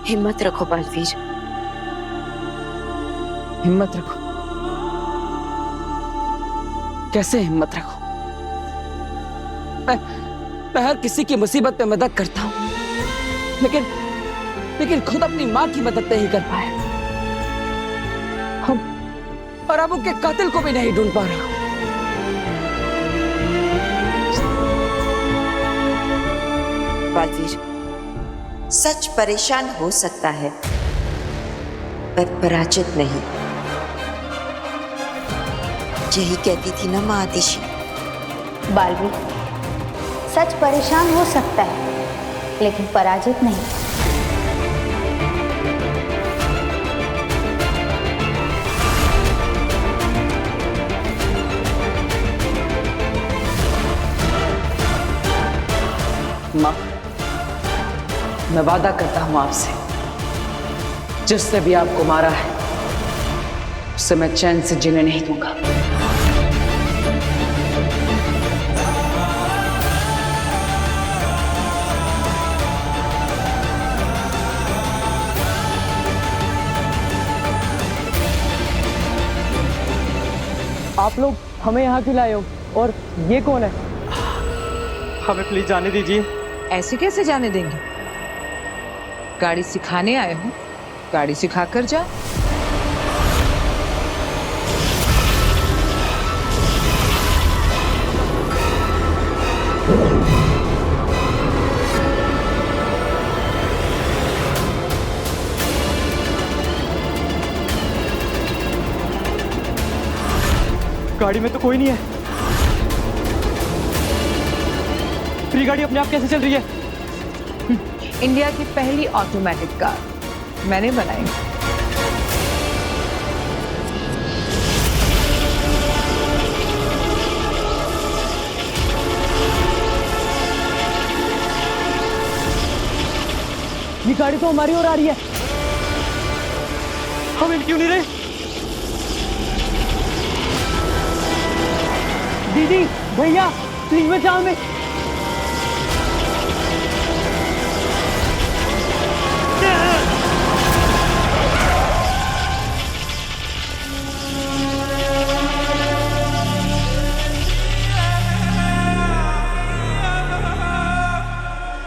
हिम्मत रखो बालवीर, हिम्मत रखो? कैसे हिम्मत रखो? मैं हर किसी की मुसीबत में मदद करता हूं, लेकिन खुद अपनी मां की मदद नहीं कर पाए। हम और अब उनके कातिल को भी नहीं ढूंढ पा रहा हूं। बालवीर, सच परेशान हो सकता है पर पराजित नहीं। यही कहती थी ना मां आतिशी। बालवीर, सच परेशान हो सकता है लेकिन पराजित नहीं। मां, मैं वादा करता हूं आपसे, जिसने भी आपको मारा है उससे मैं चैन से जीने नहीं दूंगा। आप लोग हमें यहाँ क्यों लाए हो और ये कौन है? हमें प्लीज जाने दीजिए। ऐसे कैसे जाने देंगे? गाड़ी सिखाने आए हो, गाड़ी सिखा कर जा। गाड़ी में तो कोई नहीं है। फ्री गाड़ी अपने आप कैसे चल रही है? इंडिया की पहली ऑटोमेटिक कार मैंने बनाई। ये गाड़ी तो हमारी ओर आ रही है। हम इन क्यों नहीं रहे? दीदी, भैया, प्लीज बचाओ हमें।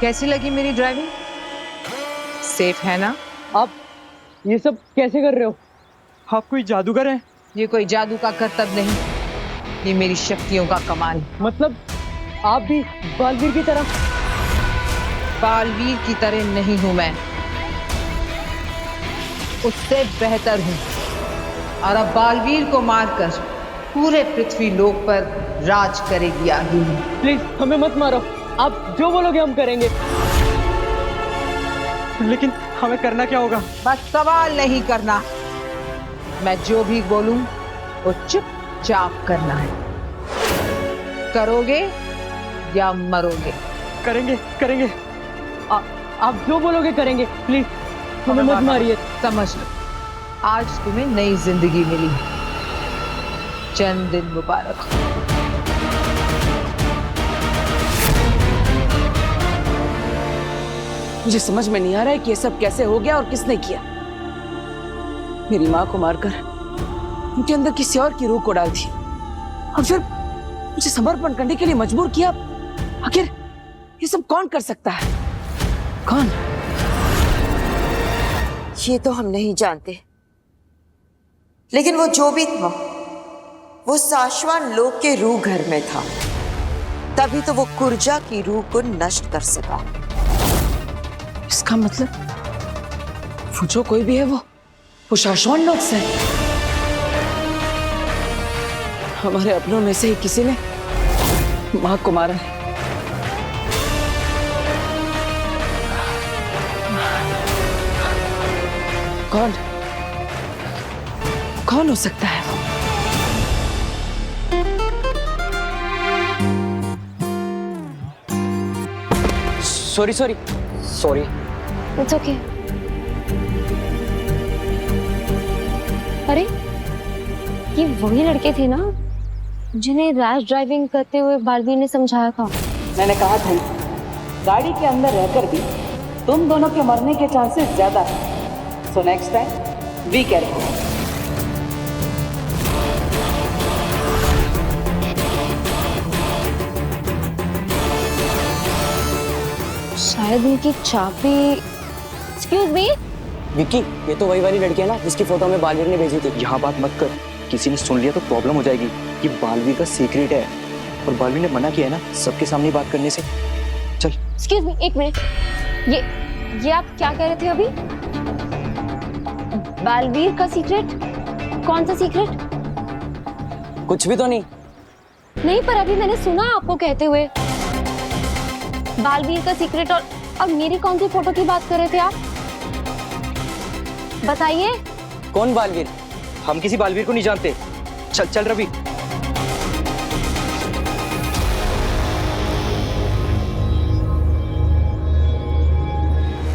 कैसी लगी मेरी ड्राइविंग? सेफ है ना? आप ये सब कैसे कर रहे हो? आप कोई जादूगर हैं? ये कोई जादू का करतब नहीं, ये मेरी शक्तियों का कमाल है। मतलब आप भी बालवीर की तरह? बालवीर की तरह नहीं हूं मैं, उससे बेहतर हूं। और अब बालवीर को मारकर पूरे पृथ्वी लोक पर राज करेगी आगिनी। प्लीज हमें मत मारो, आप जो बोलोगे हम करेंगे। लेकिन हमें करना क्या होगा? बस सवाल नहीं करना, मैं जो भी बोलूं वो चुपचाप करना है। करोगे या मरोगे? करेंगे करेंगे। आप जो बोलोगे करेंगे, प्लीज हमें मत मारिए। समझ लो, आज तुम्हें नई जिंदगी मिली है। जन्मदिन मुबारक हो। मुझे समझ में नहीं आ रहा है कि ये सब कैसे हो गया और किसने किया। मेरी मां को मारकर उनके अंदर किसी और की रूह को डाल दी और फिर मुझे समर्पण करने के लिए मजबूर किया। आखिर ये सब कौन कर सकता है? कौन? ये तो हम नहीं जानते, लेकिन वो जो भी था वो शाश्वत लोक के रूह घर में था, तभी तो वो कुर्जा की रूह को नष्ट कर सका। इसका मतलब वो जो कोई भी है वो शाश्वत लोक से है। हमारे अपनों में से ही किसी ने मां को मारा है। कौन कौन हो सकता है वो? Sorry sorry sorry. It's okay. अरे ये वही लड़के थे ना जिन्हें रैश ड्राइविंग करते हुए बालवीर ने समझाया था। मैंने कहा था गाड़ी के अंदर रहकर भी तुम दोनों के मरने के चांसेस ज्यादा है। So next time be careful. शायद उनकी चाबी। Excuse me. विक्की, ये तो वही वाली लड़की है ना जिसकी फोटो हमें बालवीर ने भेजी थी। यहाँ बात मत कर, किसी ने सुन लिया तो प्रॉब्लम हो जाएगी। ये बालवीर का सीक्रेट है और बालवीर ने मना किया है ना सबके सामने बात करने से। चल। एक्सक्यूज मी, एक मिनट। ये आप क्या कह रहे थे अभी? बालवीर का सीक्रेट? कौन सा सीक्रेट? कुछ भी तो नहीं। नहीं, पर अभी मैंने सुना आपको कहते हुए बालवीर का सीक्रेट। और मेरी कौन सी फोटो की बात कर रहे थे आप? बताइए। कौन बालवीर? हम किसी बालवीर को नहीं जानते। चल चल रवि।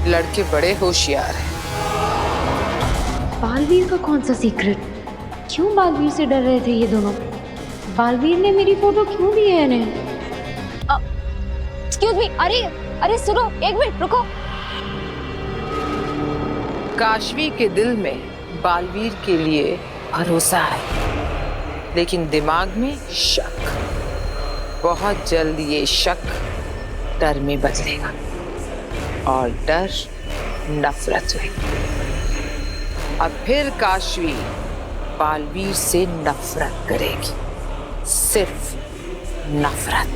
लड़के बड़े होशियार हैं। बालवीर का कौन सा सीक्रेट? क्यों बालवीर से डर रहे थे ये दोनों? बालवीर ने मेरी फोटो क्यों दी है इन्हें? Excuse me. अरे सुनो, एक मिनट रुको। काशवी के दिल में बालवीर के लिए भरोसा है, लेकिन दिमाग में शक। बहुत जल्द ये शक डर में बदलेगा और डर नफरत में। अब फिर काशवी बालवीर से नफरत करेगी, सिर्फ नफरत।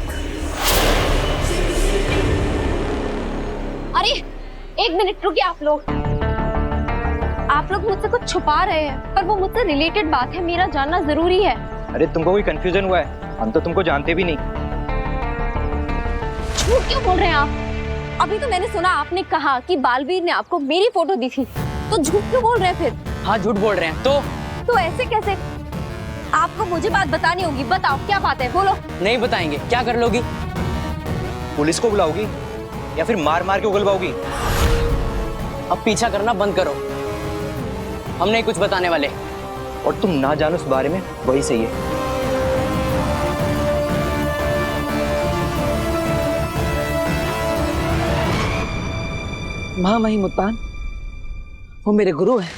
अरे एक मिनट रुकिए आप लोग मुझसे कुछ छुपा रहे हैं, पर वो मुझसे रिलेटेड बात है, मेरा जानना जरूरी है। अरे तुमको कोई कंफ्यूजन हुआ है? हम तो तुमको जानते भी नहीं। झूठ क्यों बोल रहे हैं आप? अभी तो मैंने सुना आपने कहा कि बालवीर ने आपको मेरी फोटो दी थी, तो झूठ क्यों बोल रहे हैं फिर? हाँ, झूठ बोल रहे हैं। तो ऐसे कैसे? आपको मुझे बात बतानी होगी। बताओ क्या बात है, बोलो। नहीं बताएंगे। क्या कर लोगी? पुलिस को बुलाओगी या फिर मार मार के उगलवाओगी? अब पीछा करना बंद करो, हम नहीं कुछ बताने वाले। और तुम ना जानो उस बारे में, वही सही है। महामहिम मुत्तान, वो मेरे गुरु हैं।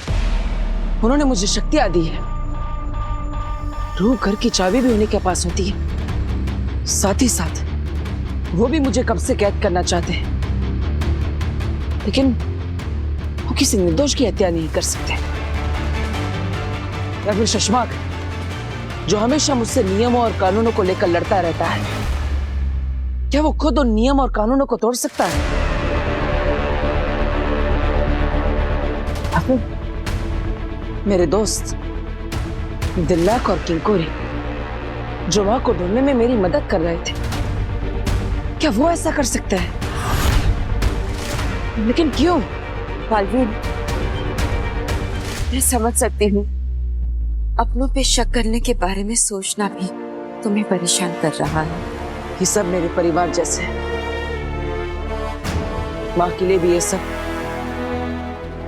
उन्होंने मुझे शक्तियां दी है। रूह घर की चाबी भी उन्हीं के पास होती है। साथ ही साथ वो भी मुझे कब से कैद करना चाहते हैं, लेकिन वो किसी निर्दोष की हत्या नहीं कर सकते। या फिर शशमाक, जो हमेशा मुझसे नियमों और कानूनों को लेकर लड़ता रहता है, क्या वो खुद उन नियम और कानूनों को तोड़ सकता है? या फिर मेरे दोस्त दिल्लाक और किंकोरी, जो मां को ढूंढने में मेरी मदद कर रहे थे, क्या वो ऐसा कर सकता है? लेकिन क्यों? बालवीर, मैं समझ सकती हूँ अपनों पे शक करने के बारे में सोचना भी तुम्हें परेशान कर रहा है। ये सब मेरे परिवार जैसे हैं। माँ के लिए भी ये सब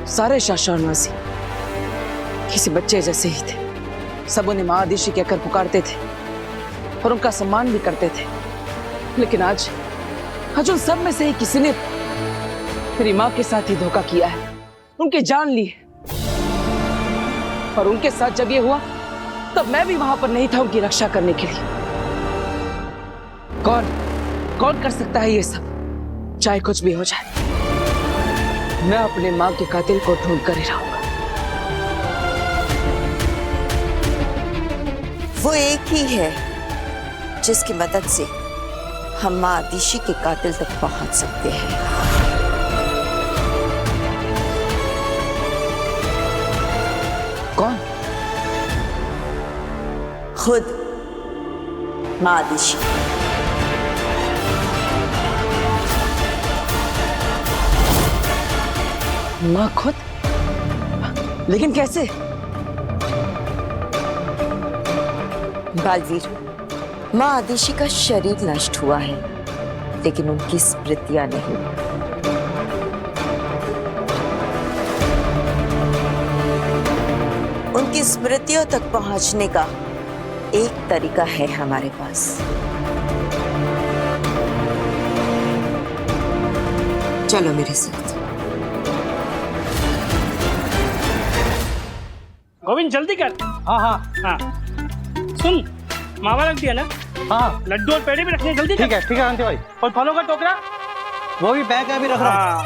सारे शाशा और मासी किसी बच्चे जैसे ही थे। सब उन्हें माँ आदिशी कहकर पुकारते थे और उनका सम्मान भी करते थे। लेकिन आज उन सब में से ही किसी ने मेरी माँ के साथ ही धोखा किया है, उनकी जान ली है। और उनके साथ जब ये हुआ, तब मैं भी वहां पर नहीं था उनकी रक्षा करने के लिए। कौन कर सकता है ये सब? चाहे कुछ भी हो जाए, मैं अपने माँ के कातिल को ढूंढ कर ही रहूंगा। वो एक ही है जिसकी मदद से हम माँ आदिशी के कातिल तक पहुंच सकते हैं। कौन? खुद माँ आदिशी। माँ खुद? लेकिन कैसे? बालवीर, माँ आदिशी का शरीर नष्ट हुआ है, लेकिन उनकी स्मृतियां नहीं। उनकी स्मृतियों तक पहुंचने का एक तरीका है हमारे पास। चलो मेरे साथ। गोविंद जल्दी कर। हाँ हाँ हाँ सुन, मावा रख दिया ना? हाँ लड्डू और पेड़े भी रखने हैं, जल्दी ठीक है कांति भाई। और फलों का टोकरा? वो भी बैग में अभी रख रहा हूँ।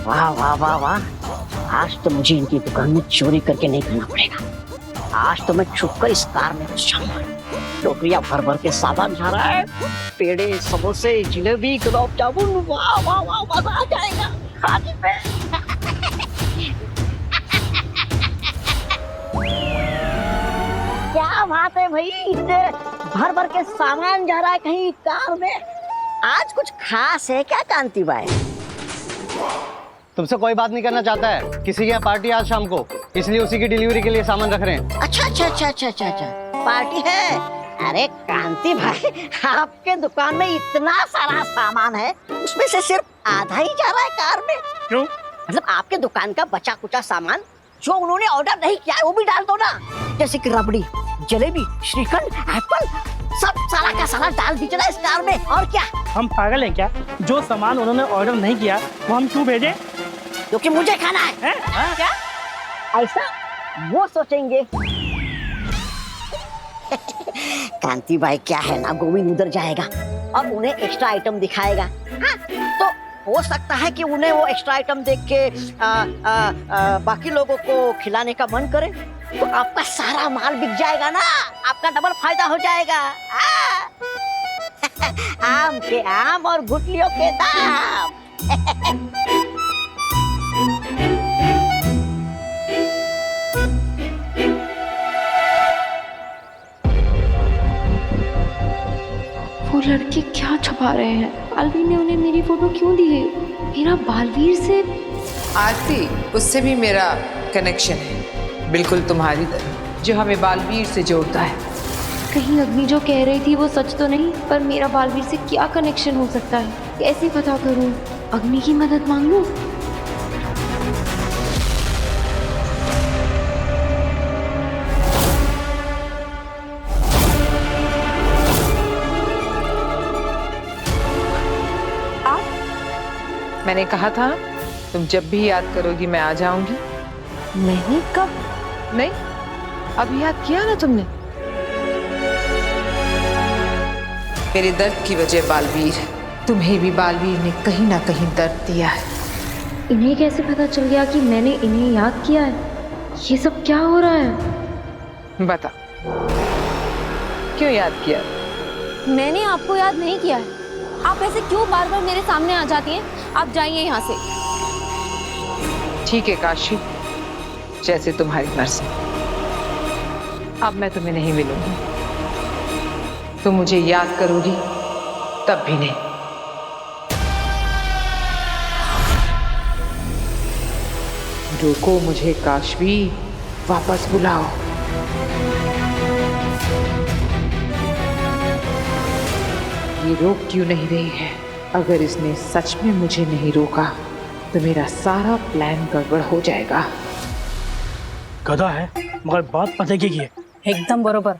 वाह वाह वाह वाह, आज तो मुझे इनकी दुकान में चोरी करके नहीं खाना पड़ेगा। आज तो मैं छुपकर इस कार में घुस जाऊंगा। टोकरियां भर भर के सामान जा रहा है, पेड़े, समोसे, जिलेबी, गुलाब जामुन, वाह वाह वाह, मजा आ जाएगा खाने में। क्या बात है भाई, इतने भर भर के सामान जा रहा है कहीं कार में। आज कुछ खास है क्या कांति भाई? तुमसे कोई बात नहीं करना चाहता है, किसी के यहाँ पार्टी आज शाम को, इसलिए उसी की डिलीवरी के लिए सामान रख रहे हैं। अच्छा अच्छा अच्छा अच्छा अच्छा अच्छा, पार्टी है। अरे कांति भाई, आपके दुकान में इतना सारा सामान है, उसमें से सिर्फ आधा ही जा रहा है कार में। क्यों? मतलब आपके दुकान का बचा कुचा सामान जो उन्होंने ऑर्डर नहीं किया है वो भी डाल दो ना, जैसे कि रबड़ी, जलेबी, श्रीखंड, एप्पल, सब सारा का सारा डाल दीजिए ना इस कार में। और क्या, हम पागल हैं क्या? जो सामान उन्होंने ऑर्डर नहीं किया वो हम क्यों भेजें? क्योंकि मुझे खाना है। क्या ऐसा वो सोचेंगे? कांति भाई क्या है ना, गोविंद उधर जाएगा और उन्हें एक्स्ट्रा आइटम दिखाएगा। हाँ, तो हो सकता है कि उन्हें वो एक्स्ट्रा आइटम देख के बाकी लोगों को खिलाने का मन करे, तो आपका सारा माल बिक जाएगा ना, आपका डबल फायदा हो जाएगा। आम के आम और गुठलियों के दाम। वो लड़के क्या छुपा रहे हैं? बालवीर ने उन्हें मेरी फोटो क्यों दी है? मेरा बालवीर से आरती, उससे भी मेरा कनेक्शन है, बिल्कुल तुम्हारी तरह, जो हमें बालवीर से जोड़ता है। कहीं अग्नि जो कह रही थी वो सच तो नहीं? पर मेरा बालवीर से क्या कनेक्शन हो सकता है? कैसे पता करूं? अग्नि की मदद मांग लूं? मैंने कहा था तुम जब भी याद करोगी मैं आ जाऊंगी। मैंने कब? नहीं, अभी याद किया ना तुमने। मेरे दर्द की वजह बालवीर, तुम्हें भी बालवीर ने कहीं ना कहीं दर्द दिया है। इन्हें कैसे पता चल गया कि मैंने इन्हें याद किया है? ये सब क्या हो रहा है? बता, क्यों याद किया? मैंने आपको याद नहीं किया है। आप ऐसे क्यों बार बार मेरे सामने आ जाती हैं? आप जाइए यहाँ से। ठीक है काशी, जैसे तुम्हारी मर्जी। अब मैं तुम्हें नहीं मिलूंगी, तुम मुझे याद करोगी तब भी नहीं। रोको मुझे काशवी, वापस बुलाओ। ये रोक क्यों नहीं रही है? अगर इसने सच में मुझे नहीं रोका तो मेरा सारा प्लान गड़बड़ हो जाएगा। गधा है मगर बात पते की है। एकदम बरोबर।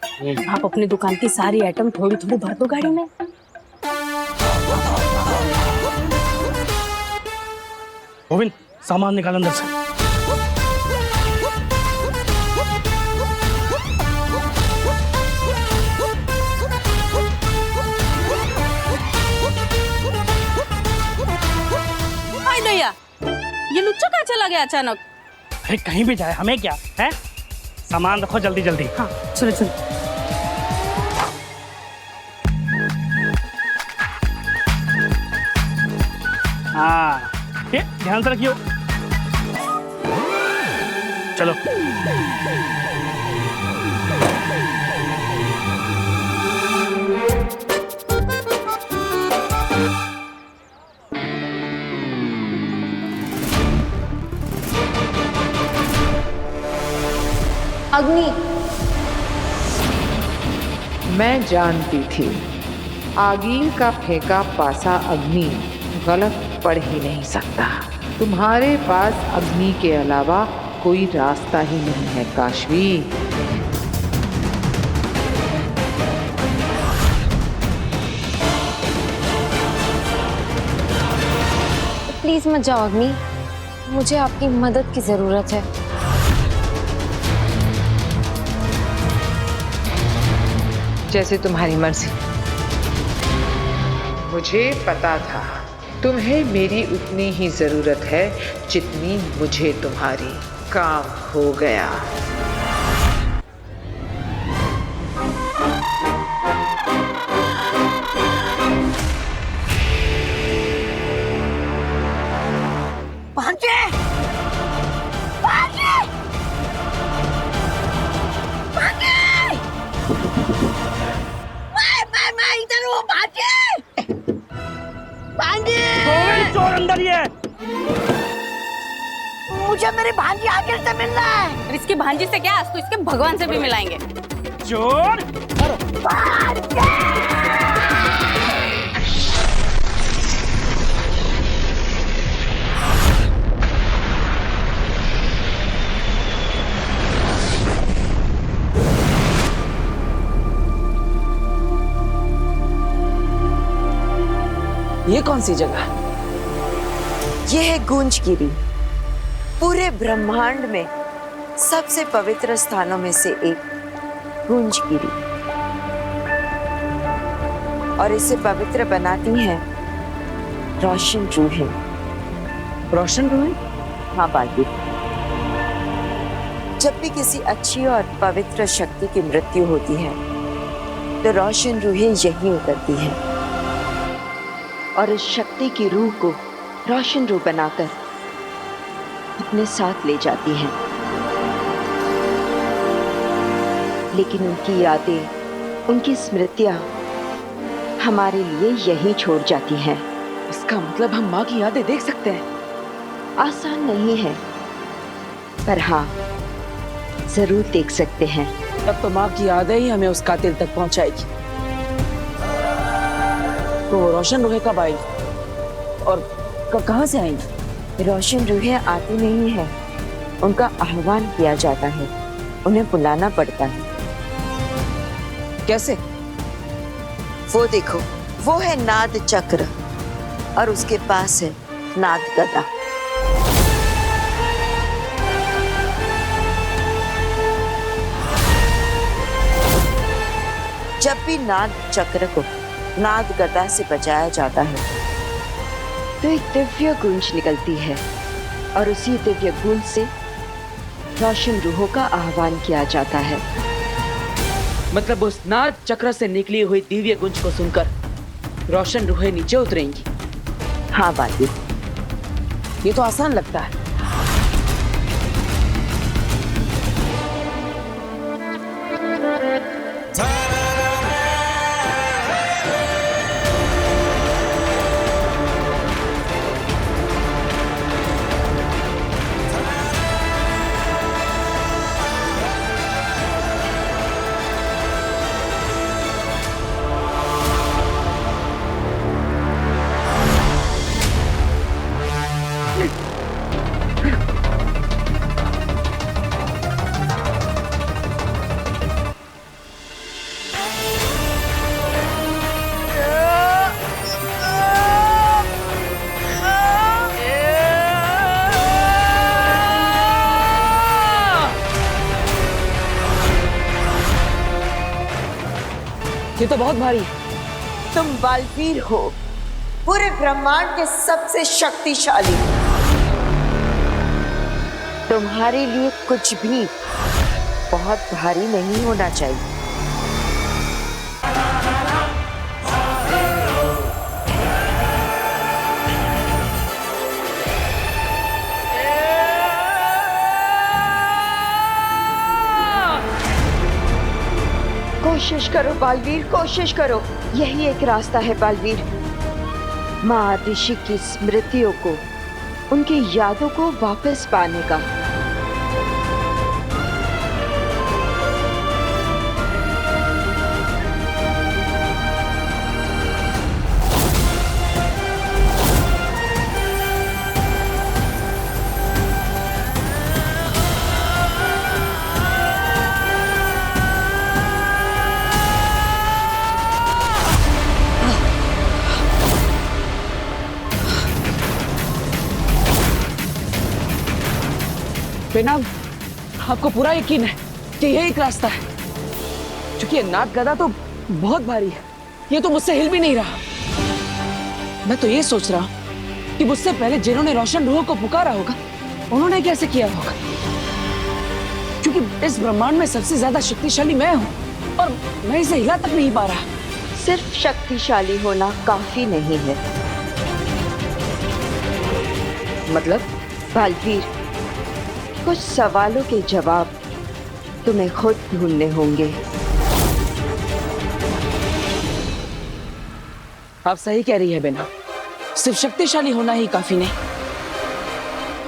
आप अपनी दुकान की सारी आइटम थोड़ी थोड़ी भर दो गाड़ी में। गोविंद, सामान निकाल अंदर से। भैया, ये लुच्चा कहाँ चला गया अचानक? अरे कहीं भी जाए हमें क्या है? सामान रखो जल्दी जल्दी। हाँ चलो चलो। हाँ ये ध्यान से रखियो। चलो। अग्नि, मैं जानती थी आगील का फेंका पासा अग्नि गलत पड़ ही नहीं सकता। तुम्हारे पास अग्नि के अलावा कोई रास्ता ही नहीं है काशवी। प्लीज मत जाओ अग्नि। मुझे आपकी मदद की जरूरत है। जैसे तुम्हारी मर्जी। मुझे पता था तुम्हें मेरी उतनी ही जरूरत है जितनी मुझे तुम्हारी। काम हो गया। भांजे! भांजे! भांजे! मैं इधर हूँ भांजे! भांजे! चोर अंदर ही है। मुझे मेरी भांजी आखिर से मिलना है। और इसकी भांजी से क्या, आज तो इसके भगवान से भी मिलाएंगे। चोर! ये कौन सी जगह? ये है गूंजगिरी, पूरे ब्रह्मांड में सबसे पवित्र स्थानों में से एक गूंजगिरी। और इसे पवित्र बनाती हैं रोशन रूहें। रोशन रूहें? हाँ बालवीर, जब भी किसी अच्छी और पवित्र शक्ति की मृत्यु होती है तो रोशन रूहें यहीं उतरती हैं और इस शक्ति की रूह को रोशन रूह बनाकर अपने साथ ले जाती हैं। लेकिन उनकी यादें, उनकी स्मृतियां हमारे लिए यहीं छोड़ जाती हैं। इसका मतलब हम माँ की यादें देख सकते हैं? आसान नहीं है, पर हाँ जरूर देख सकते हैं। तब तो माँ की यादें ही हमें उस कातिल तक पहुंचाएगी। तो रोशन रूहें कब आएगी और कहाँ से आएंगी? रोशन रूहें आती नहीं है, उनका आह्वान किया जाता है, उन्हें बुलाना पड़ता है। कैसे? वो देखो, वो है नाद चक्र और उसके पास है नाद गदा। जब भी नाद चक्र को नाद गदा से बचाया जाता है तो एक दिव्य गूंज निकलती है और उसी दिव्य गूंज से रोशन रूहों का आह्वान किया जाता है। मतलब उस नाद चक्र से निकली हुई दिव्य गुंज को सुनकर रोशन रूहें नीचे उतरेंगी? हाँ बालवीर, ये तो आसान लगता है। ये तो बहुत भारी है। तुम बालवीर हो, पूरे ब्रह्मांड के सबसे शक्तिशाली। तुम्हारे लिए कुछ भी बहुत भारी नहीं होना चाहिए। कोशिश करो बालवीर, कोशिश करो। यही एक रास्ता है बालवीर, माँ आदिशि की स्मृतियों को, उनकी यादों को वापस पाने का। बेनाम, आपको पूरा यकीन है कि यही एक रास्ता है? क्योंकि ये नाग गदा तो बहुत भारी है, ये तो मुझसे हिल भी नहीं रहा। मैं तो ये सोच रहा हूँ कि मुझसे पहले जिन्होंने रोशन रूह को पुकारा होगा, उन्होंने कैसे किया होगा? क्योंकि इस ब्रह्मांड में सबसे ज्यादा शक्तिशाली मैं हूँ और मैं इसे हिला तक नहीं पा रहा। सिर्फ शक्तिशाली होना काफी नहीं है। मतलब? बालवीर, कुछ सवालों के जवाब तुम्हें खुद ढूंढने होंगे। आप सही कह रही है बेना, सिर्फ शक्तिशाली होना ही काफी नहीं।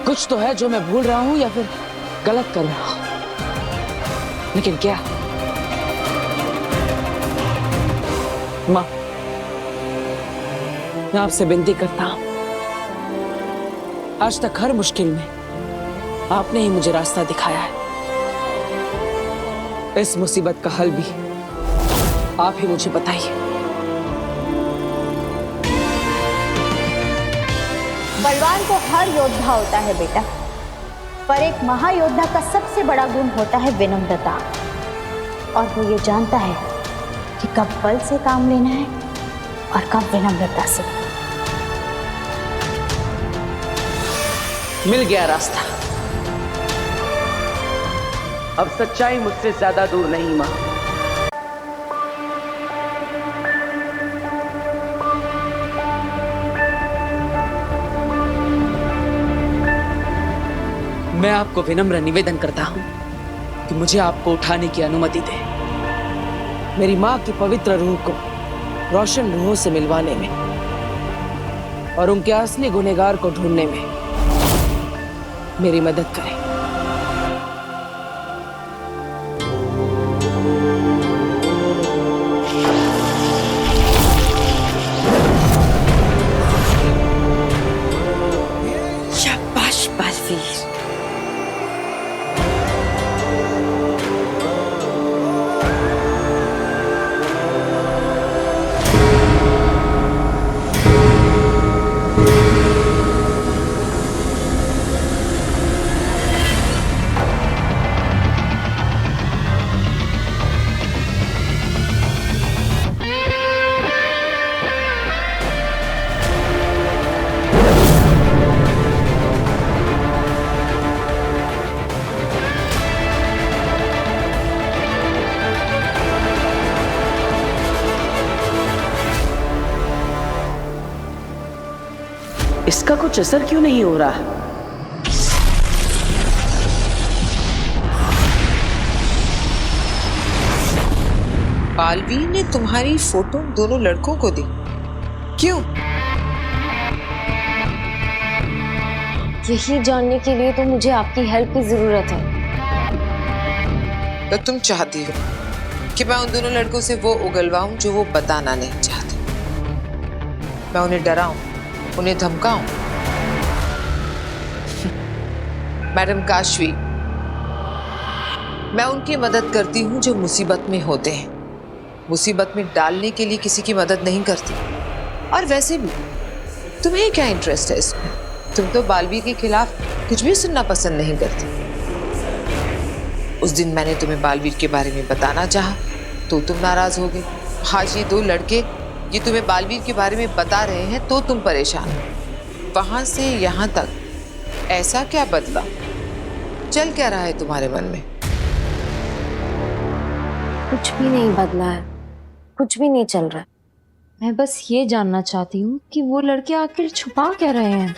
कुछ तो है जो मैं भूल रहा हूं या फिर गलत कर रहा हूं, लेकिन क्या? माँ, मैं आपसे विनती करता हूं, आज तक हर मुश्किल में आपने ही मुझे रास्ता दिखाया है। इस मुसीबत का हल भी आप ही मुझे बताइए। बलवान तो हर योद्धा होता है बेटा, पर एक महायोद्धा का सबसे बड़ा गुण होता है विनम्रता। और वो ये जानता है कि कब बल से काम लेना है और कब विनम्रता से। मिल गया रास्ता। अब सच्चाई मुझसे ज्यादा दूर नहीं मां। मैं आपको विनम्र निवेदन करता हूं कि मुझे आपको उठाने की अनुमति दें। मेरी मां की पवित्र रूह को रोशन रूहों से मिलवाने में और उनके असली गुनहगार को ढूंढने में मेरी मदद करें। शाबाश बालवीर। इसका कुछ असर क्यों नहीं हो रहा? बालवीर ने तुम्हारी फोटो दोनों लड़कों को दी, क्यों? यही जानने के लिए तो मुझे आपकी हेल्प की जरूरत है। तो तुम चाहती हो कि मैं उन दोनों लड़कों से वो उगलवाऊं जो वो बताना नहीं चाहते? मैं उन्हें डराऊं, उन्हें धमकाऊं? मैडम काशवी, मैं उनकी मदद करती हूं जो मुसीबत में होते हैं, मुसीबत में डालने के लिए किसी की मदद नहीं करती। और वैसे भी तुम्हें क्या इंटरेस्ट है इसमें? तुम तो बालवीर के खिलाफ कुछ भी सुनना पसंद नहीं करती। उस दिन मैंने तुम्हें बालवीर के बारे में बताना चाहा तो तुम नाराज हो गए। आज ये दो लड़के ये तुम्हें बालवीर के बारे में बता रहे हैं तो तुम परेशान हो। वहां से यहाँ तक ऐसा क्या बदला? चल क्या रहा है तुम्हारे मन में? कुछ भी नहीं बदला है, कुछ भी नहीं चल रहा है। मैं बस ये जानना चाहती हूँ कि वो लड़के आखिर छुपा क्या रहे हैं।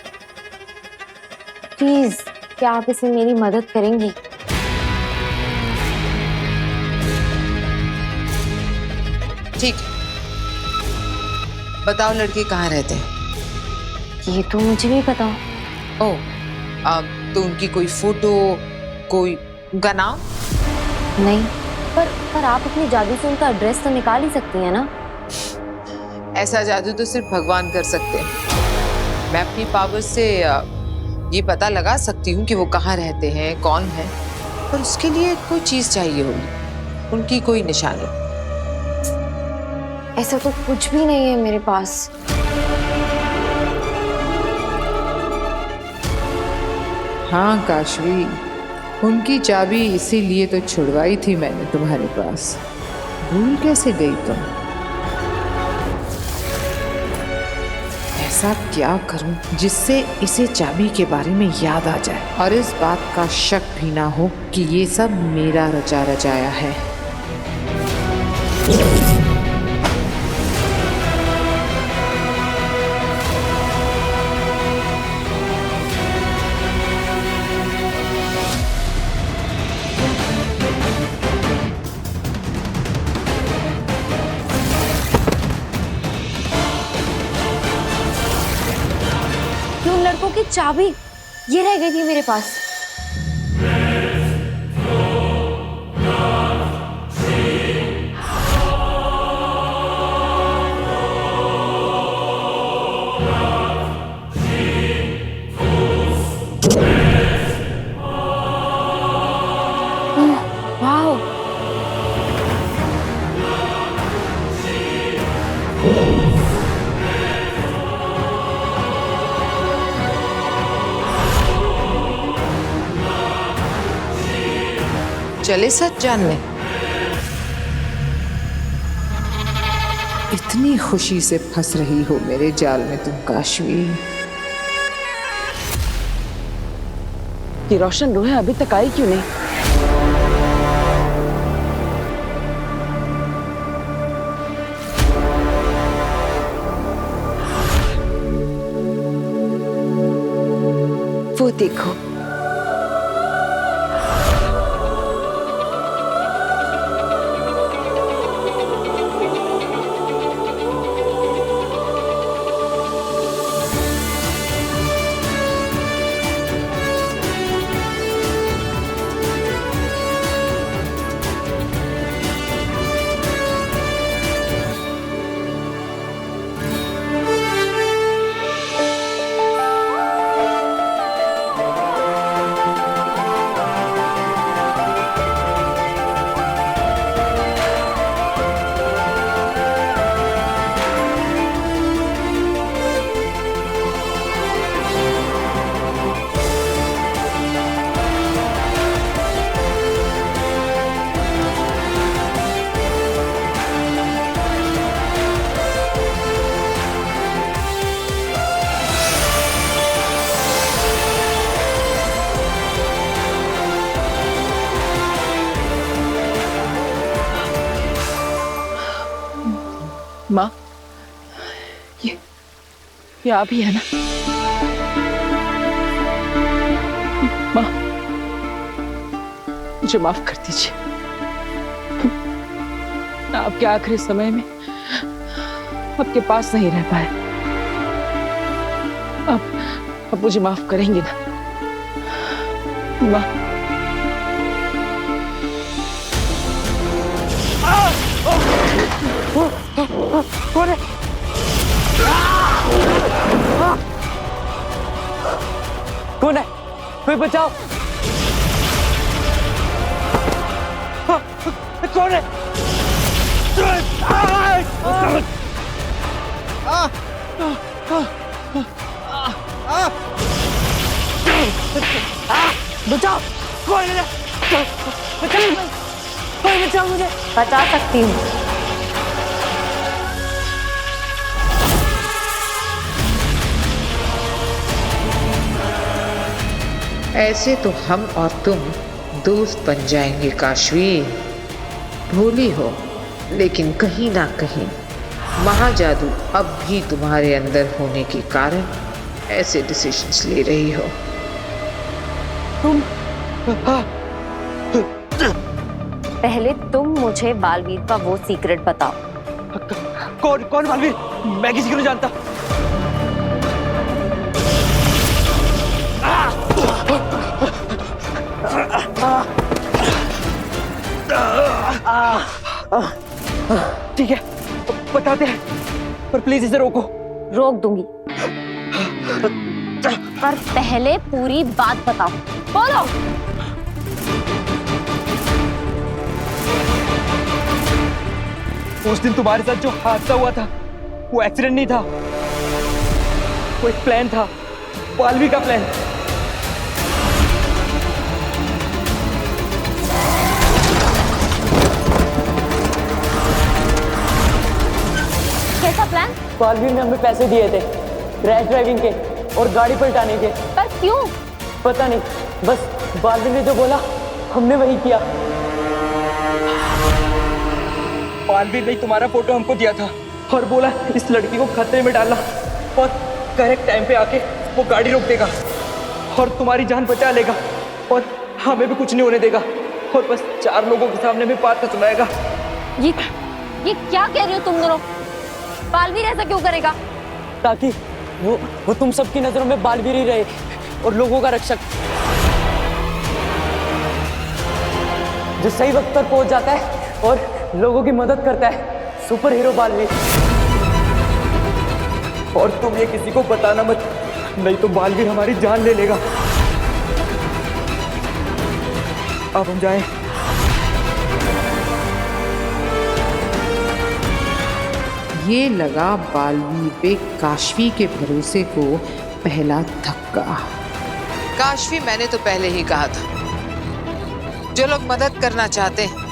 प्लीज, क्या आप इसमें मेरी मदद करेंगी? ठीक है, बताओ लड़के कहाँ रहते हैं? ये तो मुझे भी पता। ओह, तो उनकी कोई फोटो, कोई उनका नाम? नहीं, पर आप अपनी जादू से उनका एड्रेस तो निकाल ही सकती हैं ना? ऐसा जादू तो सिर्फ भगवान कर सकते हैं। मैं अपनी पावर से ये पता लगा सकती हूँ कि वो कहाँ रहते हैं, कौन है, पर उसके लिए कोई चीज चाहिए होगी, उनकी कोई निशानी। ऐसा तो कुछ भी नहीं है मेरे पास। हाँ काशवी, उनकी चाबी इसीलिए तो छुड़वाई थी मैंने तुम्हारे पास। भूल कैसे गई तुम? ऐसा क्या करूं जिससे इसे चाबी के बारे में याद आ जाए और इस बात का शक भी ना हो कि ये सब मेरा रचा रचाया है। लड़कों की चाबी ये रह गई थी मेरे पास। वाह, चले सच जानने। इतनी खुशी से फंस रही हो मेरे जाल में तुम काशवी। ये रोशन रूह अभी तक आई क्यों नहीं? वो देखो, माँ, ये आप ही है ना? माँ, मुझे माफ कर दीजिए। आपके आखिरी समय में आपके पास नहीं रह पाए। आप मुझे माफ करेंगे ना माँ? कौन है? कौन है? कोई बचाओ! कौन है? बचाओ! कौन है? कोई बचाओ मुझे! बचा सकती हूँ। ऐसे तो हम और तुम दोस्त बन जाएंगे काशवी। भूली हो, लेकिन कहीं ना कहीं महाजादू अब भी तुम्हारे अंदर होने के कारण ऐसे डिसीजंस ले रही हो। पहले तुम मुझे बालवीर का वो सीक्रेट बताओ। कौन बालवीर? मैं किसी को नहीं जानता। ठीक है, बताते हैं, पर प्लीज इसे रोको। रोक दूंगी, पर पहले पूरी बात बताओ। बोलो। उस दिन तुम्हारे साथ जो हादसा हुआ था वो एक्सीडेंट नहीं था, वो एक प्लान था, बालवीर का प्लान। कैसा प्लान? बालवीर ने हमें पैसे दिए थे रैश ड्राइविंग के और गाड़ी पलटाने के। पर क्यों? पता नहीं, बस बालवीर ने जो बोला हमने वही किया। बालवीर ने तुम्हारा फोटो हमको दिया था और बोला इस लड़की को खतरे में डालना और करेक्ट टाइम पे आके वो गाड़ी रोक देगा और तुम्हारी जान बचा लेगा और हमें भी कुछ नहीं होने देगा और बस 4 लोगों के सामने में बात सुनाएगा। ये क्या कह रहे हो तुम दोनों? बालवीर ऐसा क्यों करेगा? ताकि वो तुम सबकी नजरों में बालवीर ही रहे और लोगों का रक्षक, जो सही वक्त पर पहुंच जाता है और लोगों की मदद करता है। Super hero Baalveer. और तुम ये किसी को बताना मत, नहीं तो बालवीर हमारी जान ले लेगा। अब हम जाएं। ये लगा बालवीर पे काशवी के भरोसे को पहला धक्का। काशवी, मैंने तो पहले ही कहा था, जो लोग मदद करना चाहते हैं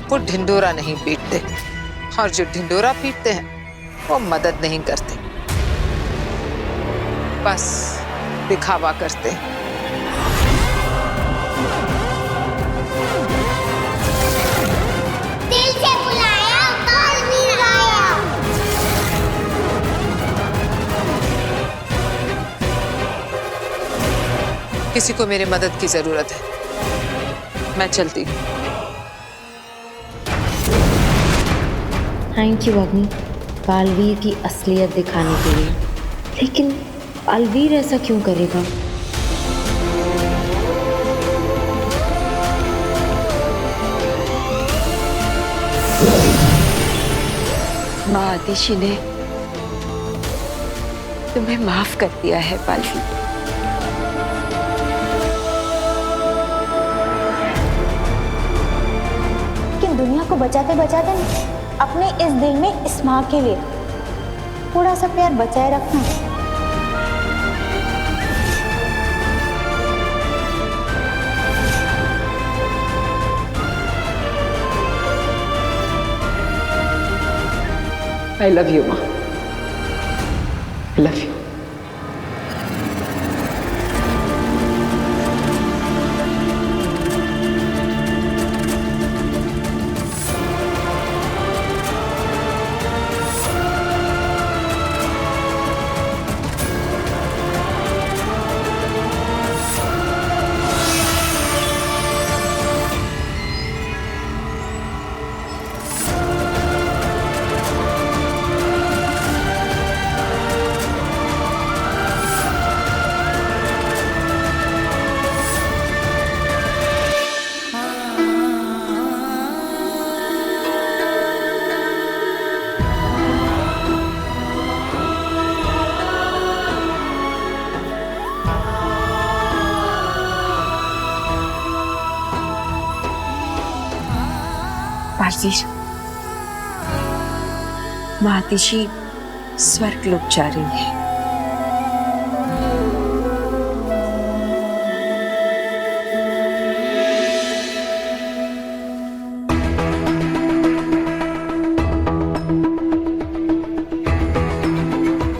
वो ढिंडोरा नहीं पीटते और जो ढिंडोरा पीटते हैं वो मदद नहीं करते, बस दिखावा करते हैं। दिल से बुलाया, बालवीर आया। किसी को मेरी मदद की जरूरत है, मैं चलती हूँ। थैंक यू अग्नि, बालवीर की असलियत दिखाने के लिए। लेकिन बालवीर ऐसा क्यों करेगा? माँ आतिशी ने तुम्हें माफ कर दिया है बालवीर। लेकिन दुनिया को बचाते बचाते अपने इस दिल में इस माँ के लिए थोड़ा सा प्यार बचाए रखना। I love you, माँ। I love you. बालवीर, माँ आतिशी स्वर्ग लोक जा रही है।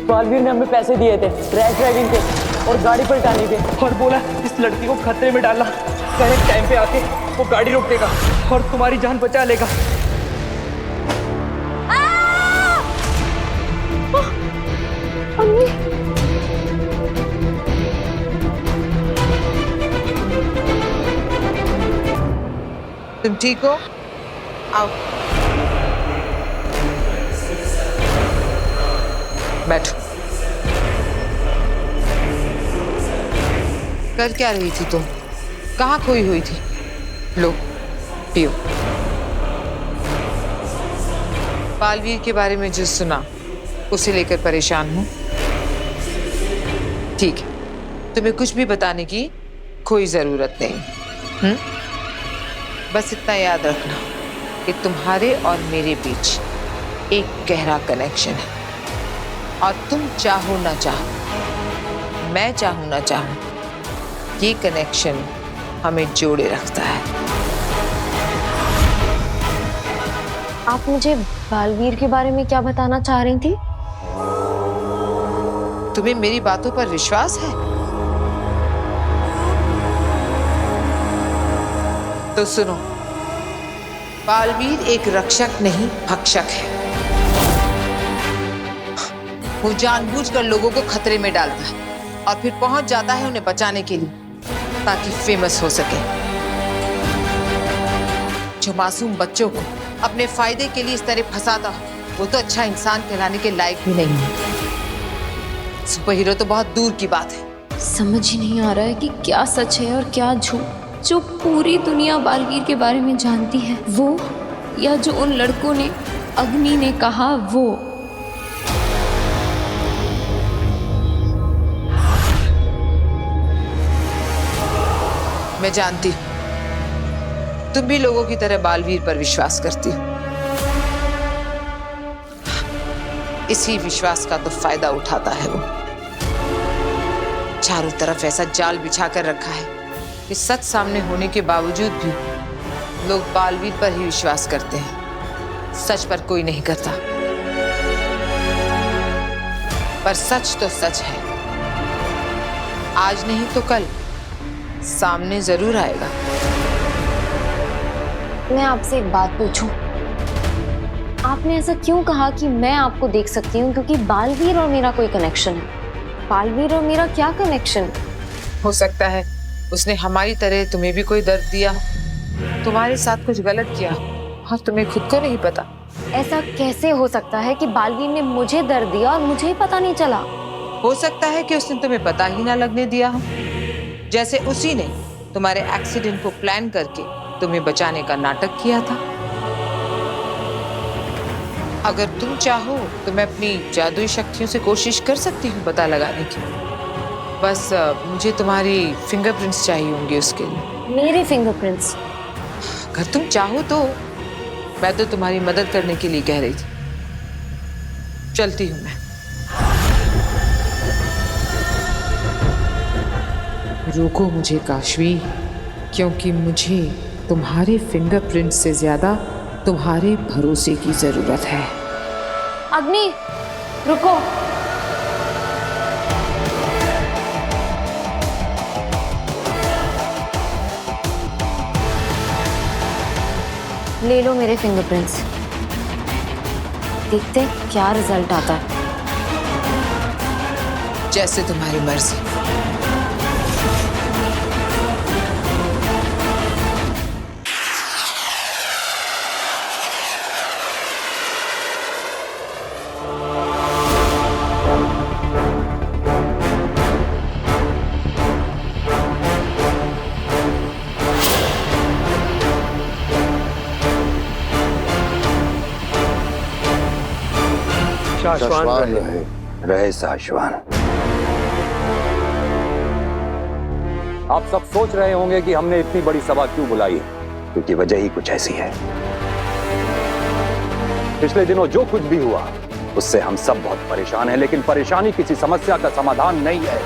बालवीर ने हमें पैसे दिए थे रैश ड्राइविंग के और गाड़ी पलटाने के और बोला इस लड़की को खतरे में डालना, करेक्ट टाइम पे आके वो गाड़ी रोक देगा और तुम्हारी जान बचा लेगा। तुम ठीक हो? आओ बैठो। कर क्या रही थी तुम? कहाँ खोई हुई थी? लो पियो। बालवीर के बारे में जो सुना उसे लेकर परेशान हूं। ठीक है, तुम्हें कुछ भी बताने की कोई जरूरत नहीं। बस इतना याद रखना कि तुम्हारे और मेरे बीच एक गहरा कनेक्शन है और तुम चाहो ना चाहो, मैं चाहूं ना चाहूं, ये कनेक्शन हमें जोड़े रखता है। आप मुझे बालवीर के बारे में क्या बताना चाह रही थी? तुम्हें मेरी बातों पर विश्वास है? तो सुनो, बालवीर एक रक्षक नहीं भक्षक है। वो जानबूझकर लोगों को खतरे में डालता है और फिर पहुंच जाता है उन्हें बचाने के लिए, ताकि फेमस हो सके। जो मासूम बच्चों को अपने फायदे के लिए इस तरह फंसाता हो, वो तो अच्छा इंसान कहलाने के लायक भी नहीं है। सुपर हीरो तो बहुत दूर की बात है। समझ ही नहीं आ रहा है कि क्या सच है और क्या झूठ। जो पूरी दुनिया बालवीर के बारे में जानती है वो, या जो उन लड़कों ने, अग्नि ने कहा वो। मैं जानती हूँ तुम भी लोगों की तरह बालवीर पर विश्वास करती हो। इसी विश्वास का तो फायदा उठाता है वो। चारों तरफ ऐसा जाल बिछा कर रखा है कि सच सामने होने के बावजूद भी लोग बालवीर पर ही विश्वास करते हैं। सच पर कोई नहीं करता। पर सच तो सच है, आज नहीं तो कल सामने जरूर आएगा। मैं आपसे एक बात पूछूं? आपने ऐसा क्यों कहा कि मैं आपको देख सकती हूँ क्योंकि बालवीर और मेरा कोई कनेक्शन है? बालवीर और मेरा क्या कनेक्शन? हो सकता है उसने हमारी तरह तुम्हें भी कोई दर्द दिया, तुम्हारे साथ कुछ गलत किया और तुम्हें खुद को नहीं पता। ऐसा कैसे हो सकता है कि बालवीर ने मुझे दर्द दिया और मुझे ही पता नहीं चला? हो सकता है कि उसने तुम्हें पता ही ना लगने दिया हो, जैसे उसी ने तुम्हारे एक्सीडेंट को प्लान करके तुम्हें बचाने का नाटक किया था। अगर तुम चाहो तो मैं अपनी जादुई शक्तियों से कोशिश कर सकती हूँ पता लगाने की। बस मुझे तुम्हारी फिंगरप्रिंट्स चाहिए होंगे उसके लिए। मेरे फिंगरप्रिंट्स? अगर तुम चाहो तो। मैं तो तुम्हारी मदद करने के लिए कह रही थी। चलती हूँ मैं। रोको मुझे काशवी, क्योंकि मुझे तुम्हारे फिंगरप्रिंट से ज्यादा तुम्हारे भरोसे की जरूरत है। अग्नि, रुको। ले लो मेरे फिंगरप्रिंट्स। देखते हैं क्या रिजल्ट आता है। जैसे तुम्हारी मर्जी। साशवान रहे साशवान। आप सब सोच रहे होंगे कि हमने इतनी बड़ी सभा क्यों बुलाई, क्योंकि वजह ही कुछ ऐसी है। पिछले दिनों जो कुछ भी हुआ उससे हम सब बहुत परेशान हैं, लेकिन परेशानी किसी समस्या का समाधान नहीं है।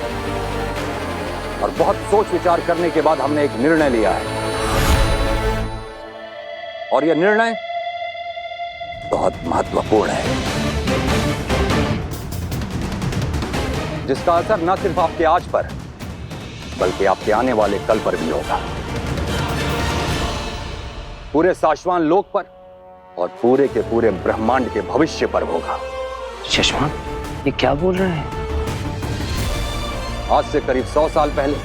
और बहुत सोच विचार करने के बाद हमने एक निर्णय लिया है, और यह निर्णय बहुत महत्वपूर्ण है, जिसका असर न सिर्फ आपके आज पर बल्कि आपके आने वाले कल पर भी होगा। पूरे साशवान लोक पर और पूरे के पूरे ब्रह्मांड के भविष्य पर होगा। शशवान, ये क्या बोल रहे हैं? आज से करीब 100 साल पहले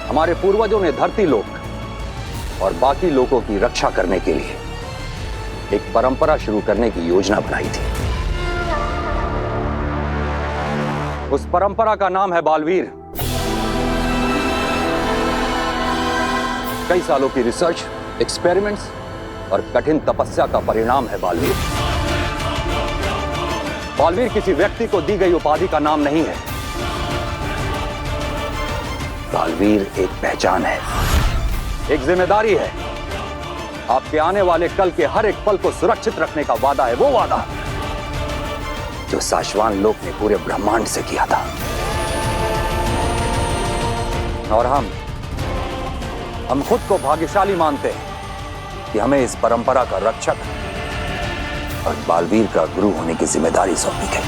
हमारे पूर्वजों ने धरती लोक और बाकी लोगों की रक्षा करने के लिए एक परंपरा शुरू करने की योजना बनाई थी। उस परंपरा का नाम है बालवीर। कई सालों की रिसर्च, एक्सपेरिमेंट्स और कठिन तपस्या का परिणाम है बालवीर। बालवीर किसी व्यक्ति को दी गई उपाधि का नाम नहीं है। बालवीर एक पहचान है, एक जिम्मेदारी है। आपके आने वाले कल के हर एक पल को सुरक्षित रखने का वादा है, वो वादा जो साशवान लोक ने पूरे ब्रह्मांड से किया था। और हम खुद को भाग्यशाली मानते हैं कि हमें इस परंपरा का रक्षक और बालवीर का गुरु होने की जिम्मेदारी सौंपी गई।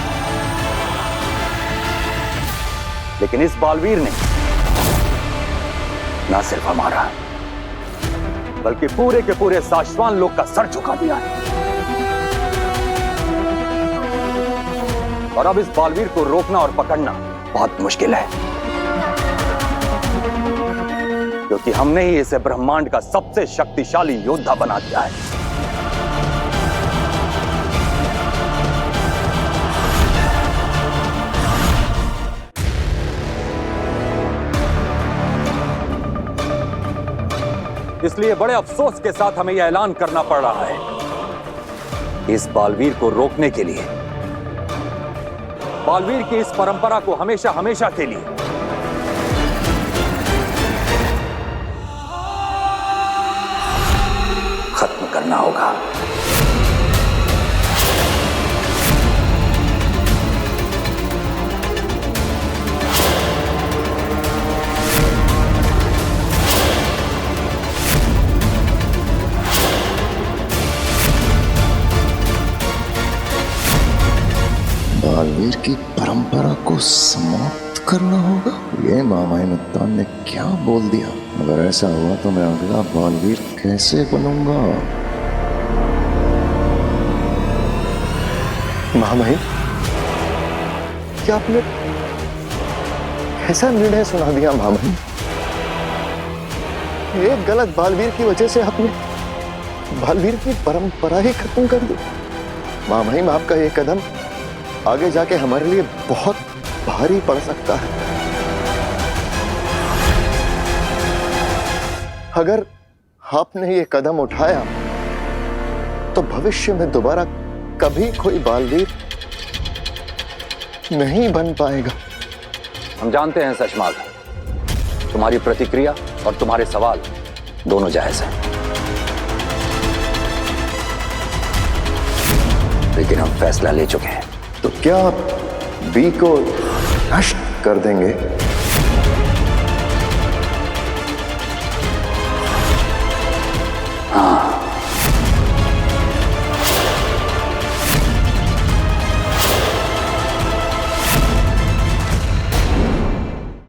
लेकिन इस बालवीर ने ना सिर्फ हमारा बल्कि पूरे के पूरे साशवान लोग का सर झुका दिया है। और अब इस बालवीर को रोकना और पकड़ना बहुत मुश्किल है, क्योंकि हमने ही इसे ब्रह्मांड का सबसे शक्तिशाली योद्धा बना दिया है। इसलिए बड़े अफसोस के साथ हमें यह ऐलान करना पड़ रहा है कि इस बालवीर को रोकने के लिए, बालवीर की इस परंपरा को हमेशा हमेशा के लिए खत्म करना होगा। बालवीर की परंपरा को समाप्त करना होगा। ये मामाइनुत्तान ने क्या बोल दिया? अगर ऐसा हुआ तो मैं अगला बालवीर कैसे बनूंगा? मामाई, क्या आपने ऐसा निर्णय सुना दिया? मामाई, एक गलत बालवीर की वजह से आपने बालवीर की परंपरा ही खत्म कर दी। मामाई, आपका ये कदम आगे जाके हमारे लिए बहुत भारी पड़ सकता है। अगर आपने ये कदम उठाया तो भविष्य में दोबारा कभी कोई बालवीर नहीं बन पाएगा। हम जानते हैं सशमाल, तुम्हारी प्रतिक्रिया और तुम्हारे सवाल दोनों जायज हैं, लेकिन हम फैसला ले चुके हैं। तो क्या आप बी को नष्ट कर देंगे?